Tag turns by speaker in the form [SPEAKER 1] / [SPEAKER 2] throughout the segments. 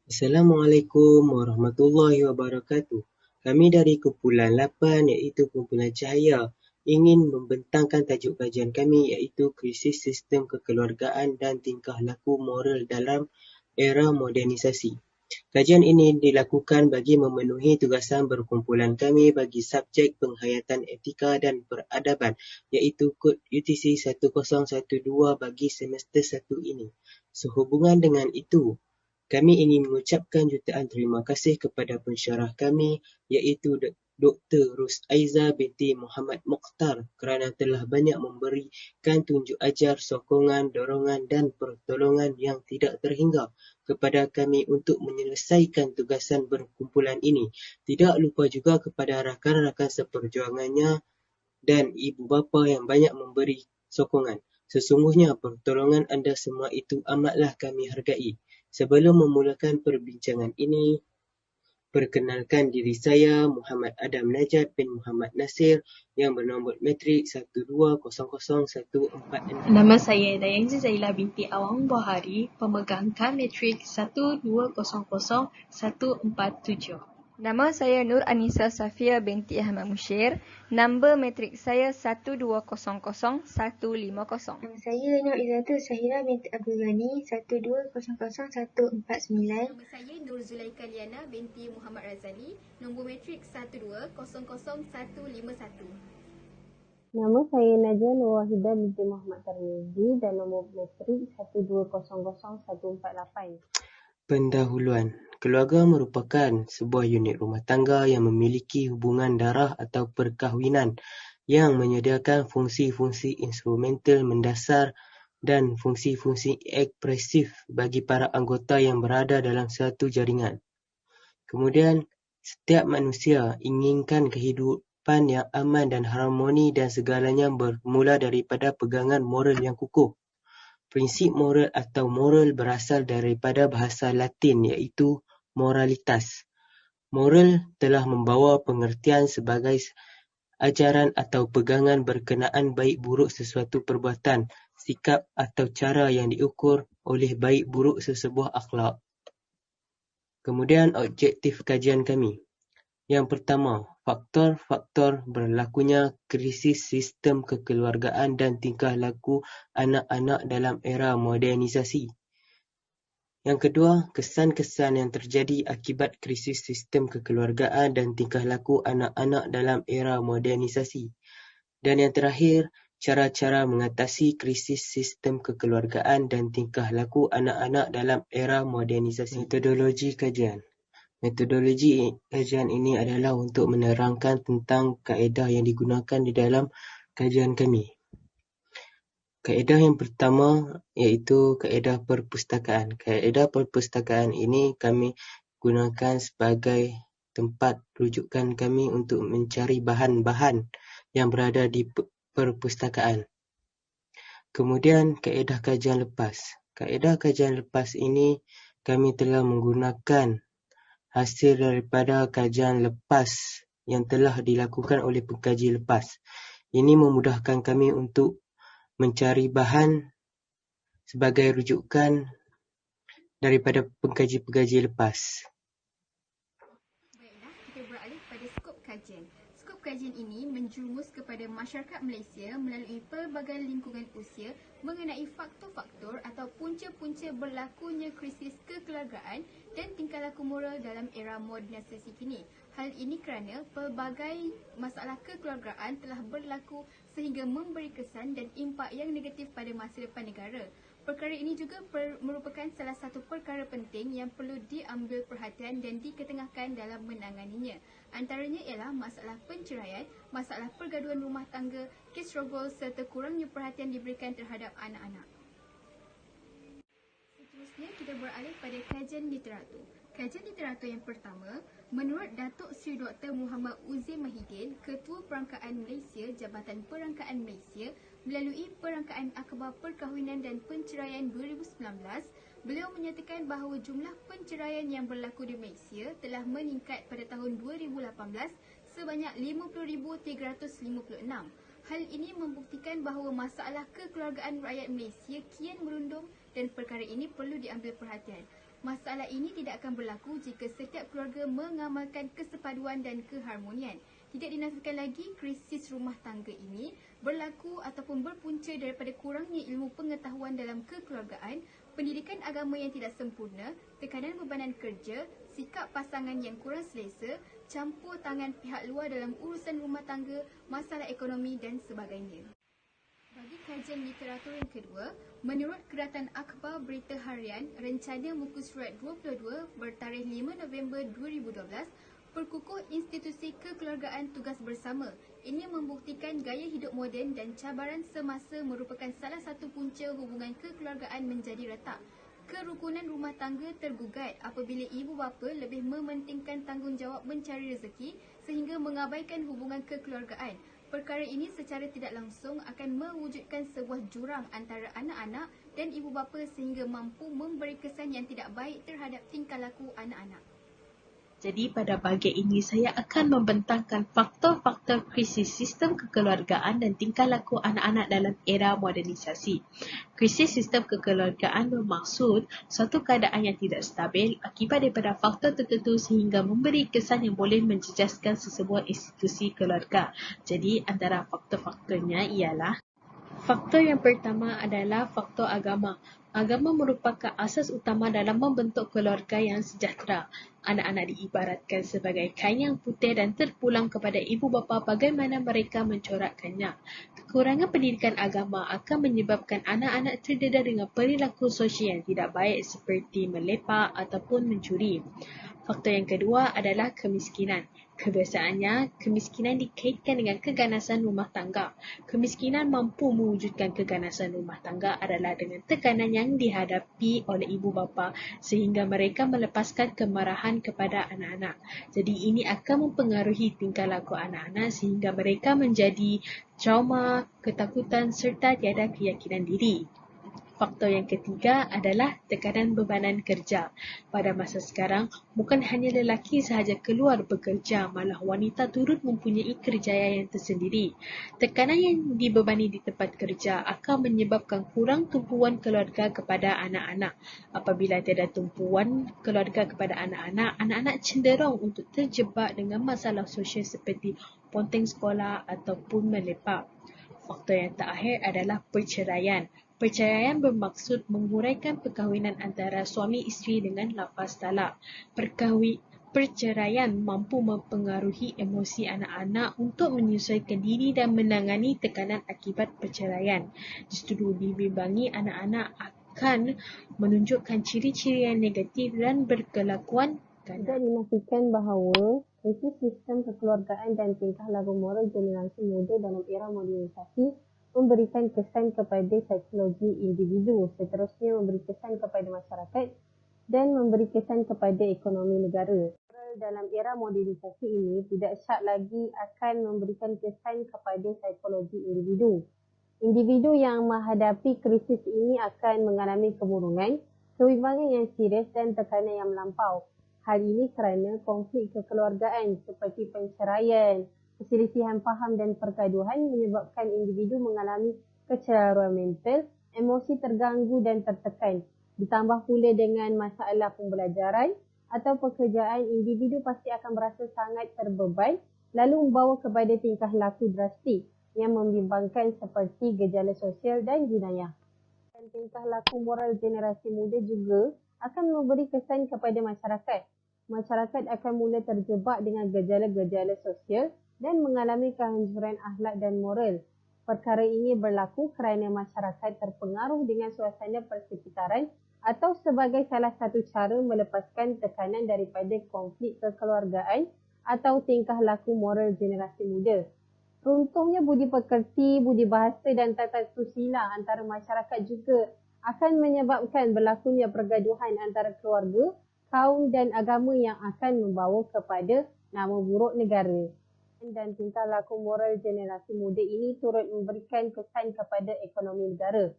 [SPEAKER 1] Assalamualaikum warahmatullahi wabarakatuh. Kami dari kumpulan 8 iaitu kumpulan Cahaya ingin membentangkan tajuk kajian kami iaitu krisis sistem kekeluargaan dan tingkah laku moral dalam era modernisasi. Kajian ini dilakukan bagi memenuhi tugasan berkumpulan kami bagi subjek penghayatan etika dan peradaban iaitu kod UTC 1012 bagi semester 1 ini. Sehubungan dengan itu, kami ingin mengucapkan jutaan terima kasih kepada pensyarah kami iaitu Dr. Rusaiza binti Muhammad Mokhtar kerana telah banyak memberikan tunjuk ajar, sokongan, dorongan dan pertolongan yang tidak terhingga kepada kami untuk menyelesaikan tugasan berkumpulan ini. Tidak lupa juga kepada rakan-rakan seperjuangannya dan ibu bapa yang banyak memberi sokongan. Sesungguhnya pertolongan anda semua itu amatlah kami hargai. Sebelum memulakan perbincangan ini, perkenalkan diri saya Muhammad Adam Najat bin Muhammad Nasir yang bernombor matrik 1200146.
[SPEAKER 2] Nama saya Dayang Zaila binti Awang Buhari, pemegang kad matrik 1200147.
[SPEAKER 3] Nama saya Nur Anisa Safia binti Ahmad Mushir. Nombor matrik saya 1200150.
[SPEAKER 4] Nama saya Nur Izzatul Syahira binti Abdul Ghani 1200149.
[SPEAKER 5] Nama saya Nur Zulaika Liana binti Muhammad Razali, nombor matrik 1200151.
[SPEAKER 6] Nama saya Najwa Nurwahidah binti Muhammad Tarmizi dan nombor matrik 1200148.
[SPEAKER 1] Pendahuluan. Keluarga merupakan sebuah unit rumah tangga yang memiliki hubungan darah atau perkahwinan yang menyediakan fungsi-fungsi instrumental mendasar dan fungsi-fungsi ekspresif bagi para anggota yang berada dalam satu jaringan. Kemudian, setiap manusia inginkan kehidupan yang aman dan harmoni dan segalanya bermula daripada pegangan moral yang kukuh. Prinsip moral atau moral berasal daripada bahasa Latin iaitu moralitas. Moral telah membawa pengertian sebagai ajaran atau pegangan berkenaan baik buruk sesuatu perbuatan, sikap atau cara yang diukur oleh baik buruk sesebuah akhlak. Kemudian objektif kajian kami. Yang pertama, faktor-faktor berlakunya krisis sistem kekeluargaan dan tingkah laku anak-anak dalam era modernisasi. Yang kedua, kesan-kesan yang terjadi akibat krisis sistem kekeluargaan dan tingkah laku anak-anak dalam era modernisasi. Dan yang terakhir, cara-cara mengatasi krisis sistem kekeluargaan dan tingkah laku anak-anak dalam era modernisasi. Metodologi kajian. Metodologi kajian ini adalah untuk menerangkan tentang kaedah yang digunakan di dalam kajian kami. Kaedah yang pertama iaitu kaedah perpustakaan. Kaedah perpustakaan ini kami gunakan sebagai tempat rujukan kami untuk mencari bahan-bahan yang berada di perpustakaan. Kemudian kaedah kajian lepas. Kaedah kajian lepas ini kami telah menggunakan hasil daripada kajian lepas yang telah dilakukan oleh pengkaji lepas. Ini memudahkan kami untuk mencari bahan sebagai rujukan daripada pengkaji-pengkaji lepas.
[SPEAKER 5] Baiklah, kita beralih pada skop kajian. Skop kajian ini menjerumus kepada masyarakat Malaysia melalui pelbagai lingkungan usia mengenai faktor-faktor atau punca-punca berlakunya krisis kekeluargaan dan tingkah laku moral dalam era modernisasi kini. Hal ini kerana pelbagai masalah kekeluargaan telah berlaku sehingga memberi kesan dan impak yang negatif pada masa depan negara. Perkara ini juga merupakan salah satu perkara penting yang perlu diambil perhatian dan diketengahkan dalam menanganinya. Antaranya ialah masalah penceraian, masalah pergaduhan rumah tangga, kes rogol serta kurangnya perhatian diberikan terhadap anak-anak. Seterusnya kita beralih pada kajian literatur. Kajian literatur yang pertama, menurut Datuk Seri Dr. Muhammad Uzi Mahidin, Ketua Perangkaan Malaysia Jabatan Perangkaan Malaysia, melalui Perangkaan Akhbar Perkahwinan dan Penceraian 2019, beliau menyatakan bahawa jumlah penceraian yang berlaku di Malaysia telah meningkat pada tahun 2018 sebanyak 50,356. Hal ini membuktikan bahawa masalah kekeluargaan rakyat Malaysia kian merundum dan perkara ini perlu diambil perhatian. Masalah ini tidak akan berlaku jika setiap keluarga mengamalkan kesepaduan dan keharmonian. Tidak dinafikan lagi krisis rumah tangga ini berlaku ataupun berpunca daripada kurangnya ilmu pengetahuan dalam kekeluargaan, pendidikan agama yang tidak sempurna, tekanan bebanan kerja, sikap pasangan yang kurang selesa, campur tangan pihak luar dalam urusan rumah tangga, masalah ekonomi dan sebagainya. Bagi kajian literatur yang kedua, menurut Keratan Akhbar Berita Harian, rencana muka surat 22 bertarikh 5 November 2012, perkukuh institusi kekeluargaan tugas bersama. Ini membuktikan gaya hidup moden dan cabaran semasa merupakan salah satu punca hubungan kekeluargaan menjadi retak. Kerukunan rumah tangga tergugat apabila ibu bapa lebih mementingkan tanggungjawab mencari rezeki sehingga mengabaikan hubungan kekeluargaan. Perkara ini secara tidak langsung akan mewujudkan sebuah jurang antara anak-anak dan ibu bapa sehingga mampu memberi kesan yang tidak baik terhadap tingkah laku anak-anak.
[SPEAKER 7] Jadi pada bahagian ini saya akan membentangkan faktor-faktor krisis sistem kekeluargaan dan tingkah laku anak-anak dalam era modernisasi. Krisis sistem kekeluargaan bermaksud suatu keadaan yang tidak stabil akibat daripada faktor tertentu sehingga memberi kesan yang boleh menjejaskan sesebuah institusi keluarga. Jadi antara faktor-faktornya ialah faktor yang pertama adalah faktor agama. Agama merupakan asas utama dalam membentuk keluarga yang sejahtera. Anak-anak diibaratkan sebagai kain yang putih dan terpulang kepada ibu bapa bagaimana mereka mencorakkannya. Kekurangan pendidikan agama akan menyebabkan anak-anak terdedah dengan perilaku sosial yang tidak baik seperti melepak ataupun mencuri. Faktor yang kedua adalah kemiskinan. Kebiasaannya, kemiskinan dikaitkan dengan keganasan rumah tangga. Kemiskinan mampu mewujudkan keganasan rumah tangga adalah dengan tekanan yang dihadapi oleh ibu bapa sehingga mereka melepaskan kemarahan kepada anak-anak. Jadi ini akan mempengaruhi tingkah laku anak-anak sehingga mereka menjadi trauma, ketakutan serta tiada keyakinan diri. Faktor yang ketiga adalah tekanan bebanan kerja. Pada masa sekarang, bukan hanya lelaki sahaja keluar bekerja, malah wanita turut mempunyai kerjaya yang tersendiri. Tekanan yang dibebani di tempat kerja akan menyebabkan kurang tumpuan keluarga kepada anak-anak. Apabila tiada tumpuan keluarga kepada anak-anak, anak-anak cenderung untuk terjebak dengan masalah sosial seperti ponteng sekolah ataupun melepak. Faktor yang terakhir adalah perceraian. Perceraian bermaksud menguraikan perkahwinan antara suami isteri dengan lafaz talak. Perceraian mampu mempengaruhi emosi anak-anak untuk menyesuaikan diri dan menangani tekanan akibat perceraian. Justru dibimbangi anak-anak akan menunjukkan ciri-ciri yang negatif dan berkelakuan
[SPEAKER 6] Tidak dinafikan bahawa krisis sistem kekeluargaan dan tingkah laku moral generasi muda dalam era modernisasi memberikan kesan kepada psikologi individu, seterusnya memberi kesan kepada masyarakat dan memberi kesan kepada ekonomi negara. Dalam era modernisasi ini tidak syak lagi akan memberikan kesan kepada psikologi individu. Individu yang menghadapi krisis ini akan mengalami kemurungan, kebimbangan yang serius dan tekanan yang melampau. Hal ini kerana konflik kekeluargaan seperti perceraian, perselisihan faham dan pergaduhan menyebabkan individu mengalami kecelaruan mental, emosi terganggu dan tertekan. Ditambah pula dengan masalah pembelajaran atau pekerjaan, individu pasti akan berasa sangat terbeban lalu membawa kepada tingkah laku drastik yang membimbangkan seperti gejala sosial dan jenayah. Dan tingkah laku moral generasi muda juga akan memberi kesan kepada masyarakat. Masyarakat akan mula terjebak dengan gejala-gejala sosial dan mengalami kehancuran akhlak dan moral. Perkara ini berlaku kerana masyarakat terpengaruh dengan suasana persekitaran atau sebagai salah satu cara melepaskan tekanan daripada konflik kekeluargaan atau tingkah laku moral generasi muda. Runtuhnya budi pekerti, budi bahasa dan tata susila antara masyarakat juga akan menyebabkan berlakunya pergaduhan antara keluarga, kaum dan agama yang akan membawa kepada nama buruk negara. Dan tingkah laku moral generasi muda ini turut memberikan kesan kepada ekonomi negara.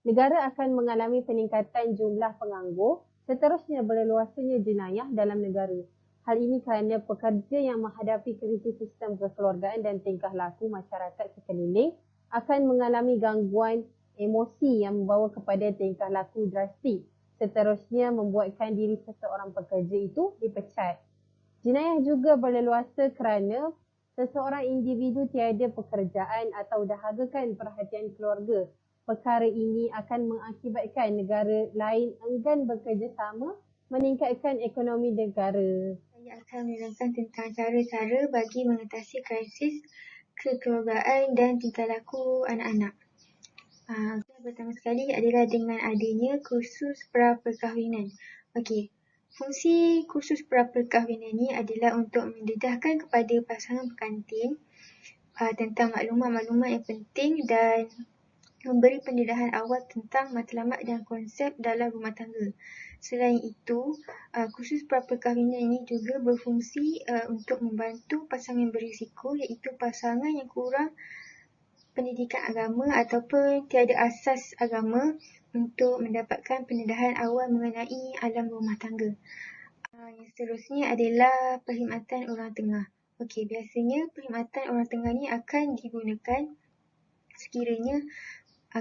[SPEAKER 6] Negara akan mengalami peningkatan jumlah penganggur, seterusnya berleluasanya jenayah dalam negara. Hal ini kerana pekerja yang menghadapi krisis sistem kekeluargaan dan tingkah laku masyarakat sekeliling akan mengalami gangguan emosi yang membawa kepada tingkah laku drastik. Seterusnya, membuatkan diri seseorang pekerja itu dipecat. Jenayah juga berleluasa kerana seseorang individu tiada pekerjaan atau dahagakan perhatian keluarga. Perkara ini akan mengakibatkan negara lain enggan bekerjasama meningkatkan ekonomi negara.
[SPEAKER 4] Saya akan menerangkan tentang cara-cara bagi mengatasi krisis kekeluargaan dan tingkah laku anak-anak. Pertama sekali adalah dengan adanya kursus pra-perkahwinan. Okey. Fungsi kursus pra-perkahwinan ini adalah untuk mendedahkan kepada pasangan pengantin tentang maklumat-maklumat yang penting dan memberi pendedahan awal tentang matlamat dan konsep dalam rumah tangga. Selain itu, kursus pra-perkahwinan ini juga berfungsi untuk membantu pasangan berisiko, iaitu pasangan yang kurang pendidikan agama ataupun tiada asas agama untuk mendapatkan pendedahan awal mengenai alam rumah tangga. Yang seterusnya adalah perkhidmatan orang tengah. Okey, biasanya perkhidmatan orang tengah ni akan digunakan sekiranya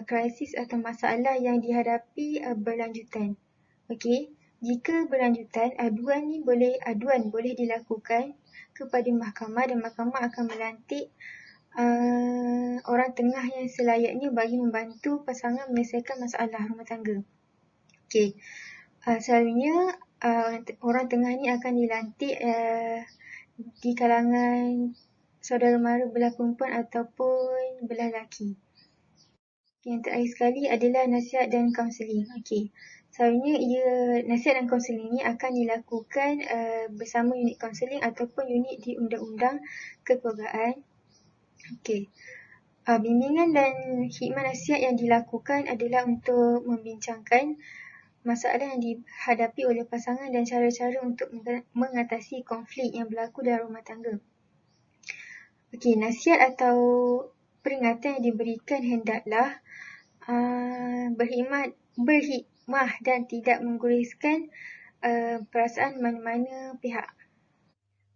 [SPEAKER 4] krisis atau masalah yang dihadapi berlanjutan. Okey, jika berlanjutan, aduan boleh dilakukan kepada mahkamah dan mahkamah akan melantik orang tengah yang selayaknya bagi membantu pasangan menyelesaikan masalah rumah tangga. Okey, selalunya orang tengah ni akan dilantik di kalangan saudara mara belah perempuan ataupun belah lelaki. Yang terakhir sekali adalah nasihat dan kaunseling. Okey, selalunya nasihat dan kaunseling ini akan dilakukan bersama unit kaunseling ataupun unit di undang-undang kekeluargaan. Okey. Bimbingan dan khidmat nasihat yang dilakukan adalah untuk membincangkan masalah yang dihadapi oleh pasangan dan cara-cara untuk mengatasi konflik yang berlaku dalam rumah tangga. Okey, nasihat atau peringatan yang diberikan hendaklah berhikmah dan tidak mengguriskan perasaan mana-mana pihak.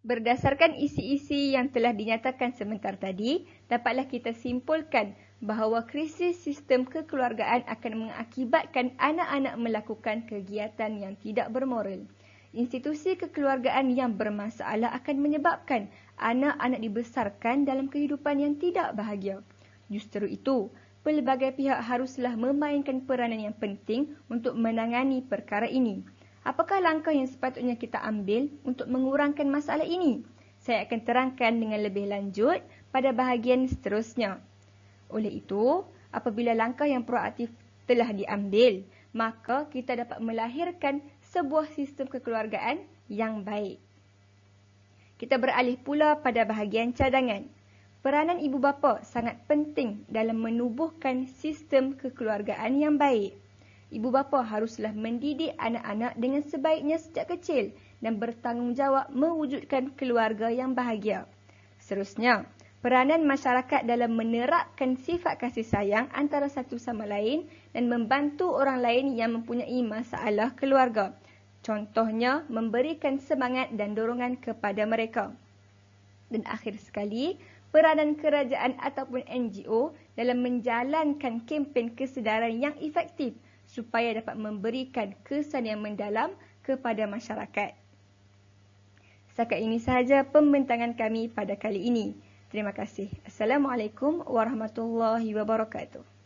[SPEAKER 3] Berdasarkan isi-isi yang telah dinyatakan sebentar tadi, dapatlah kita simpulkan bahawa krisis sistem kekeluargaan akan mengakibatkan anak-anak melakukan kegiatan yang tidak bermoral. Institusi kekeluargaan yang bermasalah akan menyebabkan anak-anak dibesarkan dalam kehidupan yang tidak bahagia. Justru itu, pelbagai pihak haruslah memainkan peranan yang penting untuk menangani perkara ini. Apakah langkah yang sepatutnya kita ambil untuk mengurangkan masalah ini? Saya akan terangkan dengan lebih lanjut pada bahagian seterusnya. Oleh itu, apabila langkah yang proaktif telah diambil, maka kita dapat melahirkan sebuah sistem kekeluargaan yang baik. Kita beralih pula pada bahagian cadangan. Peranan ibu bapa sangat penting dalam menubuhkan sistem kekeluargaan yang baik. Ibu bapa haruslah mendidik anak-anak dengan sebaiknya sejak kecil dan bertanggungjawab mewujudkan keluarga yang bahagia. Seterusnya, peranan masyarakat dalam menerapkan sifat kasih sayang antara satu sama lain dan membantu orang lain yang mempunyai masalah keluarga. Contohnya, memberikan semangat dan dorongan kepada mereka. Dan akhir sekali, peranan kerajaan ataupun NGO dalam menjalankan kempen kesedaran yang efektif supaya dapat memberikan kesan yang mendalam kepada masyarakat. Setakat ini sahaja pembentangan kami pada kali ini. Terima kasih. Assalamualaikum warahmatullahi wabarakatuh.